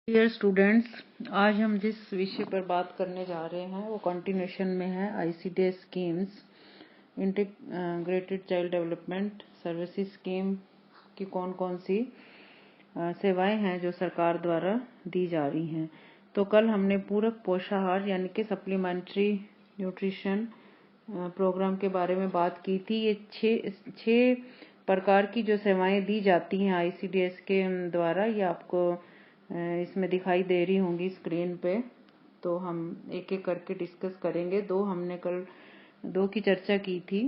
Dear students, आज हम जिस विषय पर बात करने जा रहे हैं वो कंटिन्यूशन में है। ICDS schemes, integrated child development services scheme की कौन कौन सी सेवाएं हैं जो सरकार द्वारा दी जा रही हैं। तो कल हमने पूरक पोषाहार यानी कि सप्लीमेंट्री न्यूट्रिशन प्रोग्राम के बारे में बात की थी। ये छह प्रकार की जो सेवाएं दी जाती हैं आईसीडीएस के द्वारा, ये आपको इसमें दिखाई दे रही होंगी स्क्रीन पे। तो हम एक एक करके डिस्कस करेंगे। हमने कल दो की चर्चा की थी,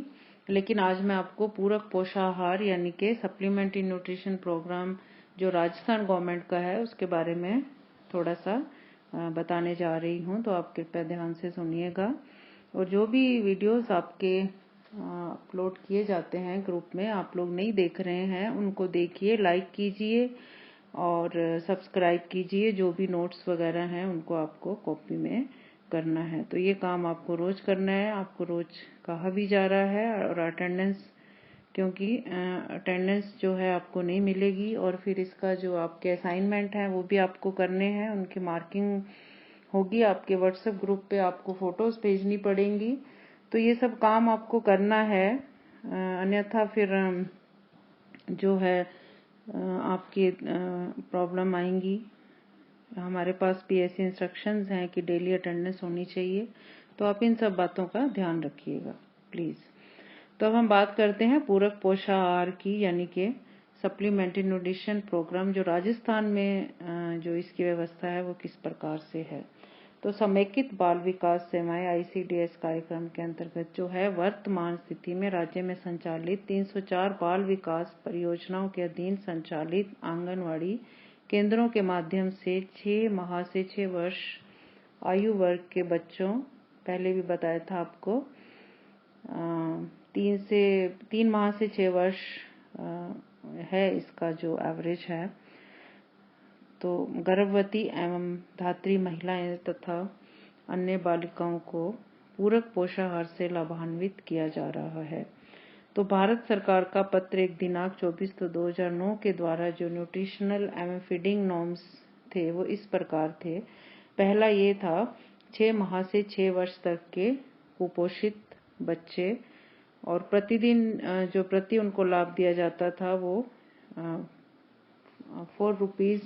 लेकिन आज मैं आपको पूरक पोषाहार यानी कि सप्लीमेंट्री न्यूट्रिशन प्रोग्राम जो राजस्थान गवर्नमेंट का है उसके बारे में थोड़ा सा बताने जा रही हूँ। तो आप कृपया ध्यान से सुनिएगा, और जो भी वीडियोस आपके अपलोड किए जाते हैं ग्रुप में, आप लोग नहीं देख रहे हैं उनको देखिए, लाइक कीजिए और सब्सक्राइब कीजिए। जो भी नोट्स वगैरह हैं उनको आपको कॉपी में करना है। तो ये काम आपको रोज करना है, आपको रोज कहा भी जा रहा है। और अटेंडेंस, क्योंकि अटेंडेंस जो है आपको नहीं मिलेगी, और फिर इसका जो आपके असाइनमेंट है वो भी आपको करने हैं, उनकी मार्किंग होगी। आपके व्हाट्सएप ग्रुप पे आपको फोटोज भेजनी पड़ेंगी। तो ये सब काम आपको करना है, अन्यथा फिर जो है आपकी प्रॉब्लम आएंगी। हमारे पास भी ऐसे इंस्ट्रक्शंस हैं कि डेली अटेंडेंस होनी चाहिए। तो आप इन सब बातों का ध्यान रखिएगा प्लीज। तो अब हम बात करते हैं पूरक पोषाहार की, यानी कि सप्लीमेंट्री न्यूट्रिशन प्रोग्राम जो राजस्थान में जो इसकी व्यवस्था है वो किस प्रकार से है। तो समेकित बाल विकास सेवाएं आईसीडीएस कार्यक्रम के अंतर्गत जो है वर्तमान स्थिति में राज्य में संचालित 304 बाल विकास परियोजनाओं के अधीन संचालित आंगनवाड़ी केंद्रों के माध्यम से 6 माह से 6 वर्ष आयु वर्ग के बच्चों, पहले भी बताया था आपको, 3 माह से 6 वर्ष है इसका जो एवरेज है। तो गर्भवती एवं धात्री महिलाएं तथा अन्य बालिकाओं को पूरक पोषाहार से लाभान्वित किया जा रहा है। तो भारत सरकार का पत्र 1 दिनांक 24/2009 के द्वारा जो न्यूट्रिशनल एवं फीडिंग नॉर्म्स थे वो इस प्रकार थे। पहला ये था 6 माह से 6 वर्ष तक के कुपोषित बच्चे, और प्रतिदिन जो प्रति उनको लाभ दिया जाता था वो 4 रुपीज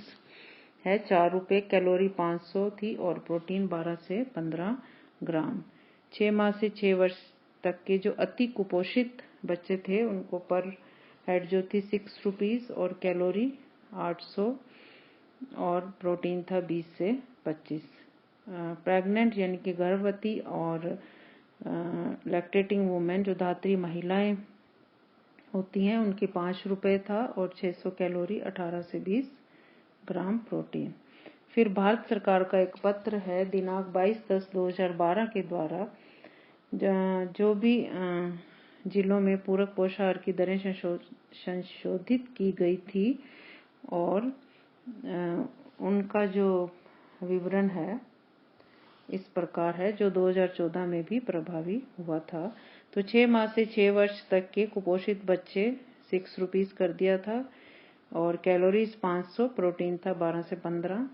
है, 4 रुपए, कैलोरी 500 थी और प्रोटीन 12 से 15 ग्राम। 6 माह से 6 वर्ष तक के जो अति कुपोषित बच्चे थे उनको पर हेड जो थी 6 रुपीज और कैलोरी 800 और प्रोटीन था 20 से 25। प्रेग्नेंट यानी कि गर्भवती और लैक्टेटिंग वुमेन जो धात्री महिलाएं होती हैं उनकी 5 रुपए था और 600 कैलोरी 18 से 20 ग्राम प्रोटीन। फिर भारत सरकार का एक पत्र है दिनांक 22/10/2012 के द्वारा जो भी जिलों में पूरक पोषाहार की दरें संशोधित की गई थी और उनका जो विवरण है इस प्रकार है, जो 2014 में भी प्रभावी हुआ था। तो 6 माह से 6 वर्ष तक के कुपोषित बच्चे 6 रुपीज कर दिया था और कैलोरीज 500, प्रोटीन था 12 से 15।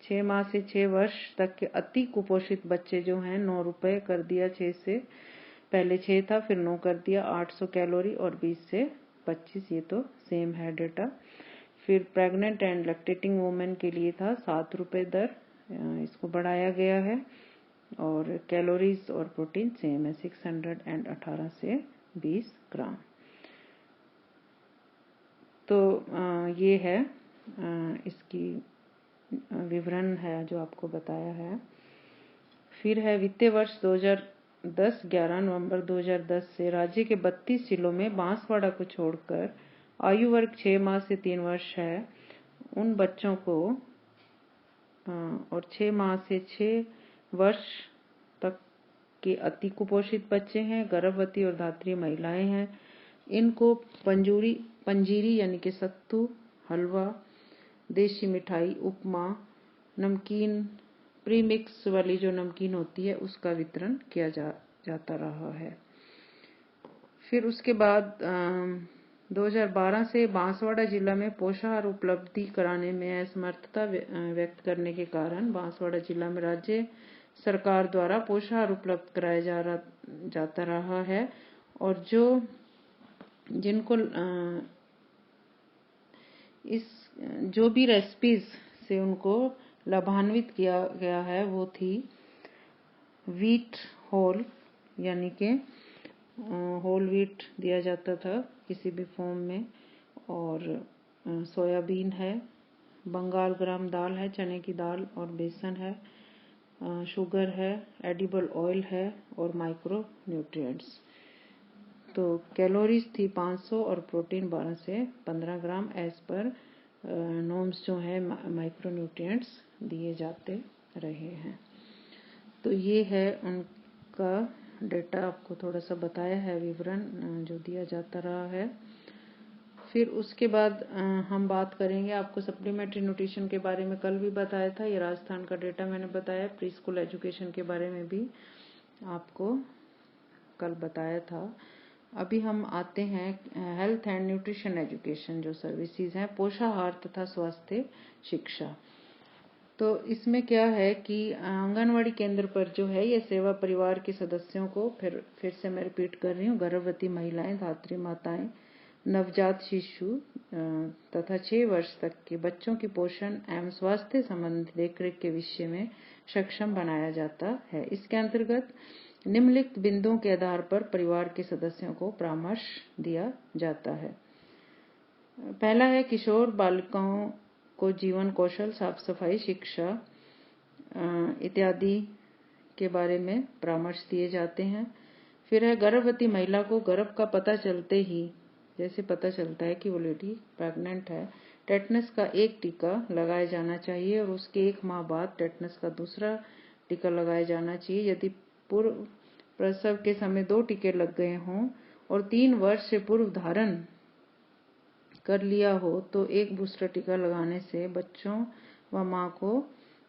6 माह से 6 वर्ष तक के अति कुपोषित बच्चे जो हैं 9 रुपए कर दिया, 6 से, पहले 6 था फिर 9 कर दिया, 800 कैलोरी और 20 से 25। ये तो सेम है डेटा। फिर प्रेग्नेंट एंड लैक्टेटिंग वुमेन के लिए था 7 रुपए दर, इसको बढ़ाया गया है, और कैलोरीज और प्रोटीन सेम है, 618 से 20 ग्राम। तो ये है इसकी विवरण है जो आपको बताया है। फिर है वित्तीय वर्ष 2010-11 नवंबर 2010 से राज्य के 32 जिलों में बांसवाड़ा को छोड़कर आयु वर्ग 6 माह से 3 वर्ष है उन बच्चों को, और 6 माह से 6 वर्ष तक के अति कुपोषित बच्चे हैं, गर्भवती और धात्री महिलाएं हैं, इनको पंजीरी यानी कि सत्तू, हलवा, देशी मिठाई, उपमा, नमकीन, प्रीमिक्स वाली जो नमकीन होती है उसका वितरण किया जाता रहा है। फिर उसके बाद 2012 से बांसवाड़ा जिला में पोषाहार उपलब्धि कराने में असमर्थता व्यक्त करने के कारण बांसवाड़ा जिला में राज्य सरकार द्वारा पोषाहार उपलब्ध कराया जाता रहा है और जिनको जो भी रेसिपीज से उनको लाभान्वित किया गया है वो थी व्हीट होल, यानी कि होल व्हीट दिया जाता था किसी भी फॉर्म में, और सोयाबीन है, बंगाल ग्राम दाल है, चने की दाल और बेसन है, शुगर है, एडिबल ऑयल है और माइक्रो न्यूट्रिएंट्स। तो कैलोरीज थी 500 और प्रोटीन 12 से 15 ग्राम एज पर नॉर्म्स जो है माइक्रो न्यूट्रिएंट्स दिए जाते रहे हैं। तो ये है उनका डेटा, आपको थोड़ा सा बताया है विवरण जो दिया जाता रहा है। फिर उसके बाद हम बात करेंगे, आपको सप्लीमेंट्री न्यूट्रिशन के बारे में कल भी बताया था, ये राजस्थान का डेटा मैंने बताया। प्री स्कूल एजुकेशन के बारे में भी आपको कल बताया था। अभी हम आते हैं हेल्थ एंड न्यूट्रिशन एजुकेशन जो सर्विसेज हैं, पोषाहार तथा स्वास्थ्य शिक्षा। तो इसमें क्या है कि आंगनवाड़ी केंद्र पर जो है ये सेवा परिवार के सदस्यों को, फिर से मैं रिपीट कर रही हूँ, गर्भवती महिलाएं, धात्री माताएं, नवजात शिशु तथा 6 वर्ष तक के बच्चों की पोषण एवं स्वास्थ्य संबंधी देखरेख के विषय में सक्षम बनाया जाता है। इसके अंतर्गत निम्नलिखित बिंदुओं के आधार पर परिवार के सदस्यों को परामर्श दिया जाता है। पहला है किशोर बालिकाओं को जीवन कौशल, साफ सफाई, शिक्षा इत्यादि के बारे में परामर्श दिए जाते हैं। फिर है गर्भवती महिला को गर्भ का पता चलते ही, जैसे पता चलता है कि वो लेडी प्रेग्नेंट है, टेटनस का एक टीका लगाया जाना चाहिए और उसके 1 माह बाद टेटनस का दूसरा टीका लगाया जाना चाहिए। यदि पूर्व प्रसव के समय 2 टीके लग गए हों और 3 वर्ष से पूर्व धारण कर लिया हो तो एक बूस्टर टीका लगाने से बच्चों व मां को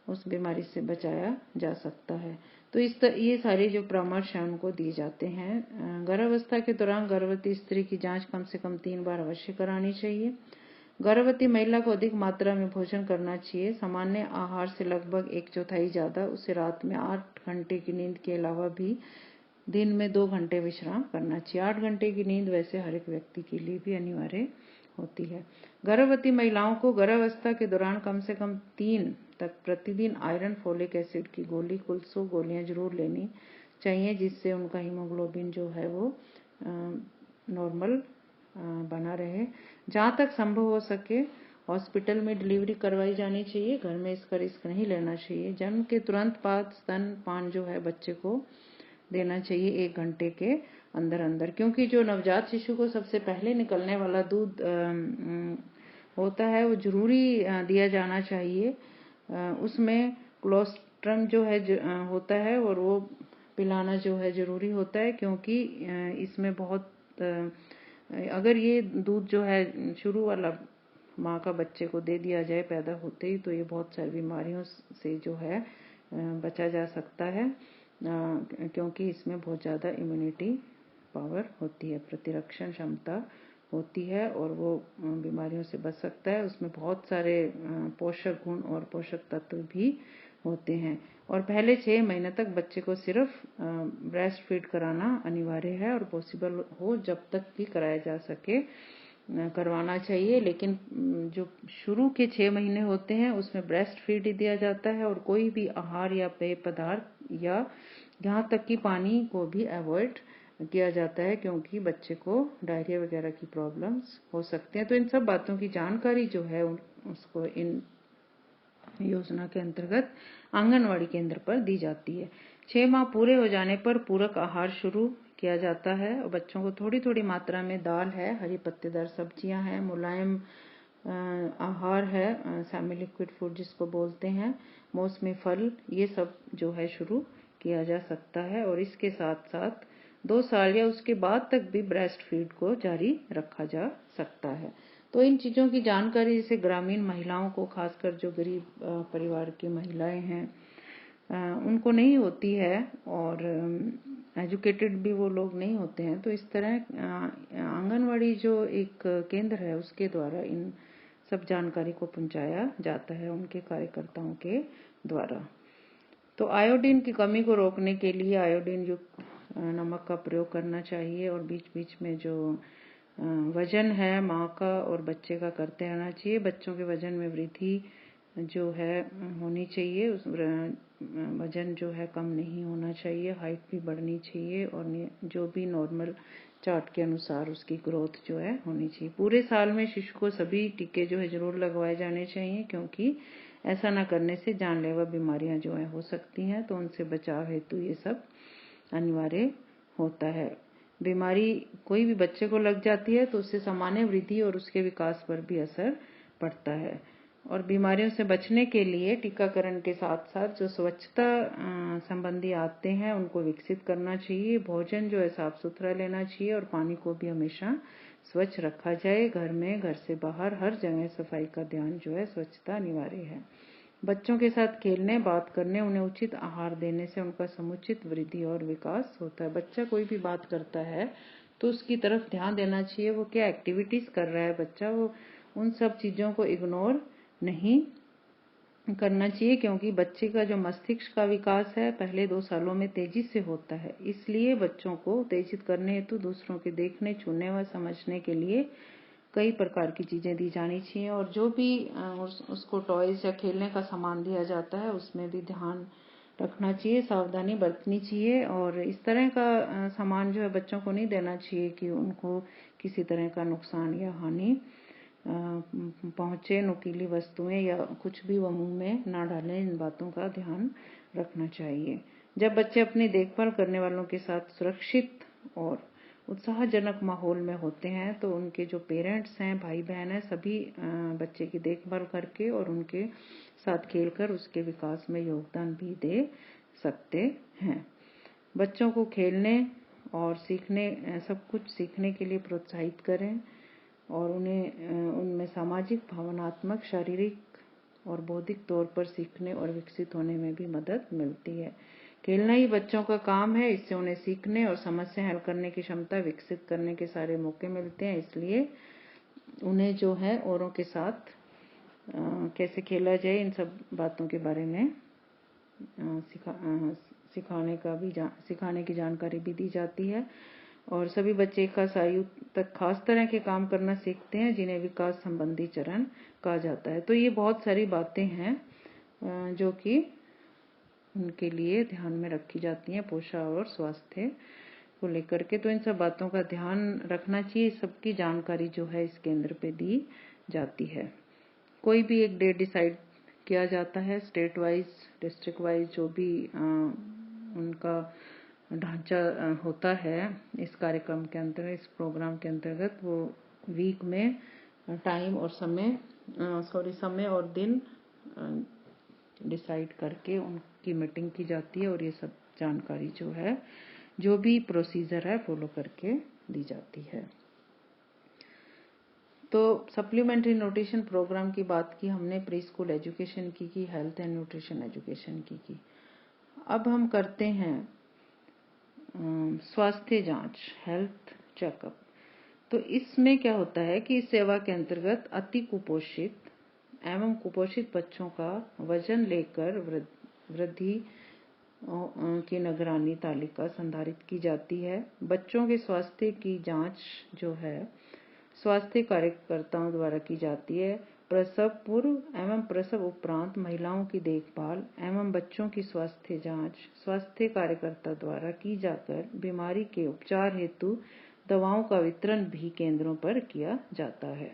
उस बीमारी से बचाया जा सकता है। तो ये सारे जो परामर्श हैं उनको दिए जाते हैं। गर्भावस्था के दौरान गर्भवती स्त्री की जांच कम से कम 3 बार अवश्य करानी चाहिए। गर्भवती महिला को अधिक मात्रा में भोजन करना चाहिए, सामान्य आहार से लगभग 1/4 ज्यादा। उसे रात में 8 घंटे की नींद के अलावा भी दिन में 2 घंटे विश्राम करना चाहिए। 8 घंटे की नींद वैसे हर एक व्यक्ति के लिए भी अनिवार्य होती है। गर्भवती महिलाओं को गर्भावस्था के दौरान कम से कम 3 तक प्रतिदिन आयरन, फोलिक एसिड की गोली, कुल 100 गोलियां जरूर लेनी चाहिए, जिससे उनका हीमोग्लोबिन जो है वो नॉर्मल बना रहे। जहां तक संभव हो सके हॉस्पिटल में डिलीवरी करवाई जानी चाहिए, घर में इसका रिस्क नहीं लेना चाहिए। जन्म के तुरंत बाद स्तनपान जो है बच्चे को देना चाहिए 1 घंटे के अंदर, क्योंकि जो नवजात शिशु को सबसे पहले निकलने वाला दूध होता है वो जरूरी दिया जाना चाहिए। उसमें कोलोस्ट्रम जो है होता है और वो पिलाना जो है जरूरी होता है, क्योंकि इसमें बहुत अगर ये दूध जो है शुरू वाला माँ का बच्चे को दे दिया जाए पैदा होते ही, तो ये बहुत सारी बीमारियों से जो है बचा जा सकता है, क्योंकि इसमें बहुत ज़्यादा इम्यूनिटी पावर होती है, प्रतिरक्षण क्षमता होती है और वो बीमारियों से बच सकता है। उसमें बहुत सारे पोषक गुण और पोषक तत्व भी होते हैं। और पहले 6 महीने तक बच्चे को सिर्फ ब्रेस्ट फीड कराना अनिवार्य है और पॉसिबल हो जब तक भी कराया जा सके करवाना चाहिए। लेकिन जो शुरू के 6 महीने होते हैं उसमें ब्रेस्ट फीड ही दिया जाता है और कोई भी आहार या पेय पदार्थ या यहाँ तक कि पानी को भी अवॉइड किया जाता है, क्योंकि बच्चे को डायरिया वगैरह की प्रॉब्लम्स हो सकते हैं। तो इन सब बातों की जानकारी जो है उसको इन योजना के अंतर्गत आंगनवाड़ी केंद्र पर दी जाती है। 6 माह पूरे हो जाने पर पूरक आहार शुरू किया जाता है और बच्चों को थोड़ी थोड़ी मात्रा में दाल है, हरी पत्तेदार सब्जियां हैं, मुलायम आहार है, सेमी लिक्विड फूड जिसको बोलते हैं, मौसमी फल, ये सब जो है शुरू किया जा सकता है। और इसके साथ साथ 2 साल या उसके बाद तक भी ब्रेस्ट फीड को जारी रखा जा सकता है। तो इन चीज़ों की जानकारी जैसे ग्रामीण महिलाओं को, खासकर जो गरीब परिवार की महिलाएं हैं उनको नहीं होती है और एजुकेटेड भी वो लोग नहीं होते हैं, तो इस तरह आंगनवाड़ी जो एक केंद्र है उसके द्वारा इन सब जानकारी को पहुंचाया जाता है उनके कार्यकर्ताओं के द्वारा। तो आयोडीन की कमी को रोकने के लिए आयोडीन युक्त नमक का प्रयोग करना चाहिए और बीच बीच में जो वजन है माँ का और बच्चे का करते रहना चाहिए। बच्चों के वजन में वृद्धि जो है होनी चाहिए, उस वजन जो है कम नहीं होना चाहिए, हाइट भी बढ़नी चाहिए और जो भी नॉर्मल चार्ट के अनुसार उसकी ग्रोथ जो है होनी चाहिए। पूरे साल में शिशु को सभी टीके जो है जरूर लगवाए जाने चाहिए, क्योंकि ऐसा ना करने से जानलेवा बीमारियां जो है हो सकती हैं, तो उनसे बचाव हेतु ये सब अनिवार्य होता है। बीमारी कोई भी बच्चे को लग जाती है तो उससे सामान्य वृद्धि और उसके विकास पर भी असर पड़ता है। और बीमारियों से बचने के लिए टीकाकरण के साथ साथ जो स्वच्छता संबंधी आदतें हैं उनको विकसित करना चाहिए। भोजन जो है साफ सुथरा लेना चाहिए और पानी को भी हमेशा स्वच्छ रखा जाए। घर में, घर से बाहर, हर जगह सफाई का ध्यान जो है, स्वच्छता अनिवार्य है। बच्चों के साथ खेलने, बात करने, उन्हें उचित आहार देने से उनका समुचित वृद्धि और विकास होता है। बच्चा कोई भी बात करता है तो उसकी तरफ ध्यान देना चाहिए, वो क्या एक्टिविटीज कर रहा है बच्चा, वो उन सब चीजों को इग्नोर नहीं करना चाहिए, क्योंकि बच्चे का जो मस्तिष्क का विकास है पहले 2 सालों में तेजी से होता है। इसलिए बच्चों को उत्तेजित करने हेतु दूसरों के देखने, छूने व समझने के लिए कई प्रकार की चीजें दी जानी चाहिए। और जो भी उसको टॉयज या खेलने का सामान दिया जाता है उसमें भी ध्यान रखना चाहिए, सावधानी बरतनी चाहिए। और इस तरह का सामान जो है बच्चों को नहीं देना चाहिए कि उनको किसी तरह का नुकसान या हानि पहुंचे। नुकीली वस्तुएं या कुछ भी वो मुंह में ना डालें, इन बातों का ध्यान रखना चाहिए। जब बच्चे अपनी देखभाल करने वालों के साथ सुरक्षित और उत्साहजनक माहौल में होते हैं तो उनके जो पेरेंट्स हैं, भाई बहन हैं, सभी बच्चे की देखभाल करके और उनके साथ खेलकर उसके विकास में योगदान भी दे सकते हैं। बच्चों को खेलने और सीखने, सब कुछ सीखने के लिए प्रोत्साहित करें और उन्हें उनमें सामाजिक, भावनात्मक, शारीरिक और बौद्धिक तौर पर सीखने और विकसित होने में भी मदद मिलती है। खेलना ही बच्चों का काम है, इससे उन्हें सीखने और समस्या हल करने की क्षमता विकसित करने के सारे मौके मिलते हैं। इसलिए उन्हें जो है औरों के साथ कैसे खेला जाए, इन सब बातों के बारे में सिखाने की जानकारी भी दी जाती है। और सभी बच्चे खास आयु तक खास तरह के काम करना सीखते हैं जिन्हें विकास संबंधी चरण कहा जाता है। तो ये बहुत सारी बातें हैं जो कि उनके लिए ध्यान में रखी जाती हैं पोषण और स्वास्थ्य को लेकर के। तो इन सब बातों का ध्यान रखना चाहिए, सबकी जानकारी जो है इस केंद्र पे दी जाती है। कोई भी एक डेट डिसाइड किया जाता है, स्टेट वाइज, डिस्ट्रिक्ट वाइज, जो भी उनका ढांचा होता है इस कार्यक्रम के अंतर्गत, इस प्रोग्राम के अंतर्गत, वो वीक में टाइम और समय और दिन डिसाइड करके उनकी मीटिंग की जाती है और ये सब जानकारी जो है, जो भी प्रोसीजर है, फॉलो करके दी जाती है। तो सप्लीमेंट्री न्यूट्रिशन प्रोग्राम की बात की हमने, प्री स्कूल एजुकेशन की, हेल्थ एंड न्यूट्रिशन एजुकेशन की। अब हम करते हैं स्वास्थ्य जांच, हेल्थ चेकअप। तो इसमें क्या होता है कि इस सेवा के अंतर्गत अति कुपोषित एवं कुपोषित बच्चों का वजन लेकर वृद्धि की निगरानी तालिका संधारित की जाती है। बच्चों के स्वास्थ्य की जांच जो है स्वास्थ्य कार्यकर्ताओं द्वारा की जाती है। प्रसव पूर्व एवं प्रसव उपरांत महिलाओं की देखभाल एवं बच्चों की स्वास्थ्य जांच स्वास्थ्य कार्यकर्ता द्वारा की जाकर बीमारी के उपचार हेतु दवाओं का वितरण भी केंद्रों पर किया जाता है।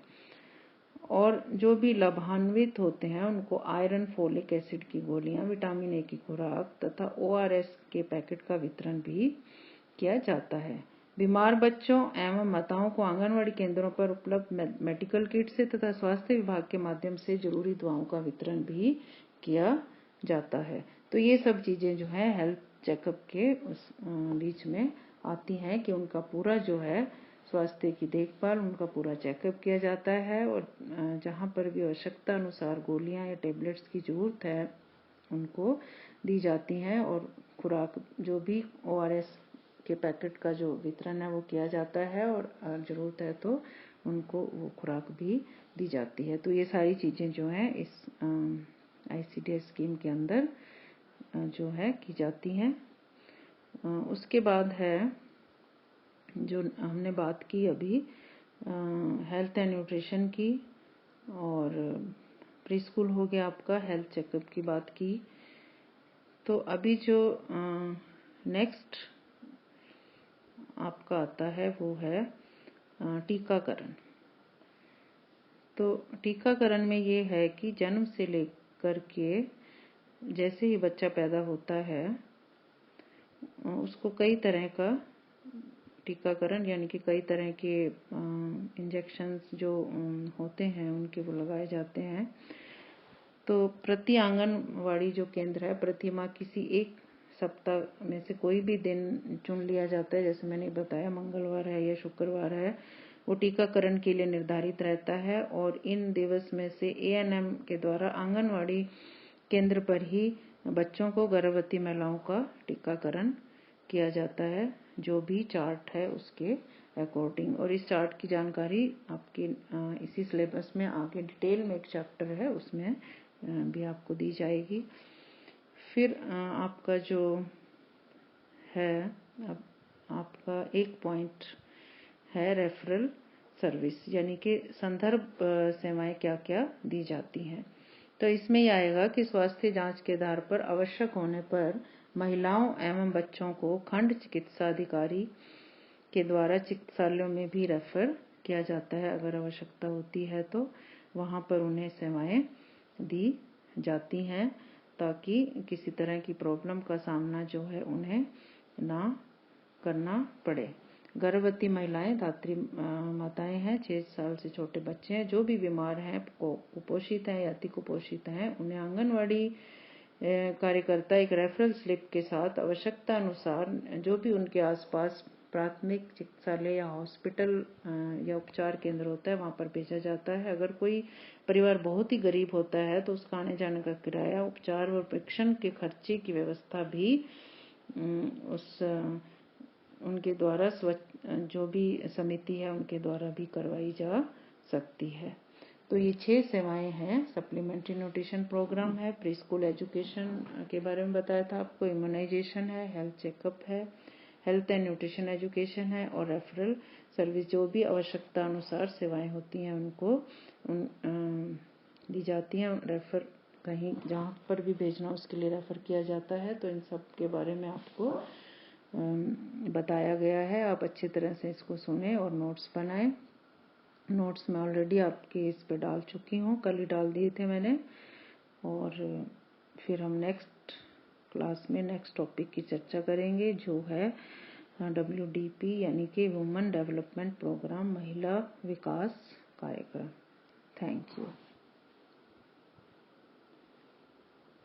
और जो भी लाभान्वित होते हैं उनको आयरन, फोलिक एसिड की गोलियां, विटामिन ए की खुराक तथा ORS के पैकेट का वितरण भी किया जाता है। बीमार बच्चों एवं माताओं को आंगनवाड़ी केंद्रों पर उपलब्ध मेडिकल किट से तथा स्वास्थ्य विभाग के माध्यम से जरूरी दवाओं का वितरण भी किया जाता है। तो ये सब चीजें जो है हेल्थ चेकअप के उस बीच में आती हैं कि उनका पूरा जो है स्वास्थ्य की देखभाल, उनका पूरा चेकअप किया जाता है और जहां पर भी आवश्यकता अनुसार गोलियां या टेबलेट्स की जरूरत है उनको दी जाती हैं और खुराक जो भी ORS के पैकेट का जो वितरण है वो किया जाता है और ज़रूरत है तो उनको वो खुराक भी दी जाती है। तो ये सारी चीज़ें जो हैं इस ICDS स्कीम के अंदर जो है की जाती हैं। उसके बाद है जो हमने बात की अभी हेल्थ एंड न्यूट्रिशन की, और प्री स्कूल हो गया आपका, हेल्थ चेकअप की बात की। तो अभी जो नेक्स्ट आपका आता है वो है टीकाकरण। तो टीकाकरण में ये है कि जन्म से लेकर के जैसे ही बच्चा पैदा होता है उसको कई तरह का टीकाकरण यानी कि कई तरह के इंजेक्शंस जो होते हैं उनके वो लगाए जाते हैं। तो प्रति आंगनवाड़ी जो केंद्र है प्रति माह किसी एक सप्ताह में से कोई भी दिन चुन लिया जाता है, जैसे मैंने बताया मंगलवार है या शुक्रवार है, वो टीकाकरण के लिए निर्धारित रहता है। और इन दिवस में से ANM के द्वारा आंगनवाड़ी केंद्र पर ही बच्चों को, गर्भवती महिलाओं का टीकाकरण किया जाता है, जो भी चार्ट है उसके अकॉर्डिंग। और इस चार्ट की जानकारी आपकी इसी सिलेबस में आगे डिटेल में एक चैप्टर है उसमें भी आपको दी जाएगी। फिर आपका जो है अब आपका एक पॉइंट है रेफरल सर्विस, यानी कि संदर्भ सेवाएं क्या क्या दी जाती हैं। तो इसमें यह आएगा कि स्वास्थ्य जांच के आधार पर आवश्यक होने पर महिलाओं एवं बच्चों को खंड चिकित्सा अधिकारी के द्वारा चिकित्सालयों में भी रेफर किया जाता है। अगर आवश्यकता होती है तो वहां पर उन्हें सेवाएं दी जाती हैं, ताकि किसी तरह की प्रॉब्लम का सामना जो है उन्हें ना करना पड़े। गर्भवती महिलाएं, धात्री माताएं हैं, 6 साल से छोटे बच्चे हैं, जो भी बीमार हैं, कुपोषित हैं या अति कुपोषित हैं, उन्हें आंगनवाड़ी कार्यकर्ता एक रेफरल स्लिप के साथ आवश्यकता अनुसार जो भी उनके आसपास प्राथमिक चिकित्सालय या हॉस्पिटल या उपचार केंद्र होता है वहां पर भेजा जाता है। अगर कोई परिवार बहुत ही गरीब होता है तो उसका आने जाने का किराया, उपचार और परीक्षण के खर्चे की व्यवस्था भी उस उनके द्वारा जो भी समिति है उनके द्वारा भी करवाई जा सकती है। तो ये 6 सेवाएं हैं। सप्लीमेंट्री न्यूट्रिशन प्रोग्राम है, प्री स्कूल एजुकेशन के बारे में बताया था आपको, इम्यूनाइजेशन है, हेल्थ चेकअप है, हेल्थ एंड न्यूट्रिशन एजुकेशन है, और रेफरल सर्विस जो भी आवश्यकता अनुसार सेवाएं होती हैं उनको दी जाती हैं। रेफर कहीं जहाँ पर भी भेजना उसके लिए रेफर किया जाता है। तो इन सब के बारे में आपको बताया गया है। आप अच्छी तरह से इसको सुने और नोट्स बनाएं। नोट्स मैं ऑलरेडी आपके इस पे डाल चुकी हूँ, कल ही डाल दिए थे मैंने। और फिर हम नेक्स्ट क्लास में नेक्स्ट टॉपिक की चर्चा करेंगे, जो है WDP यानी कि वुमेन डेवलपमेंट प्रोग्राम, महिला विकास कार्यक्रम। Thank you.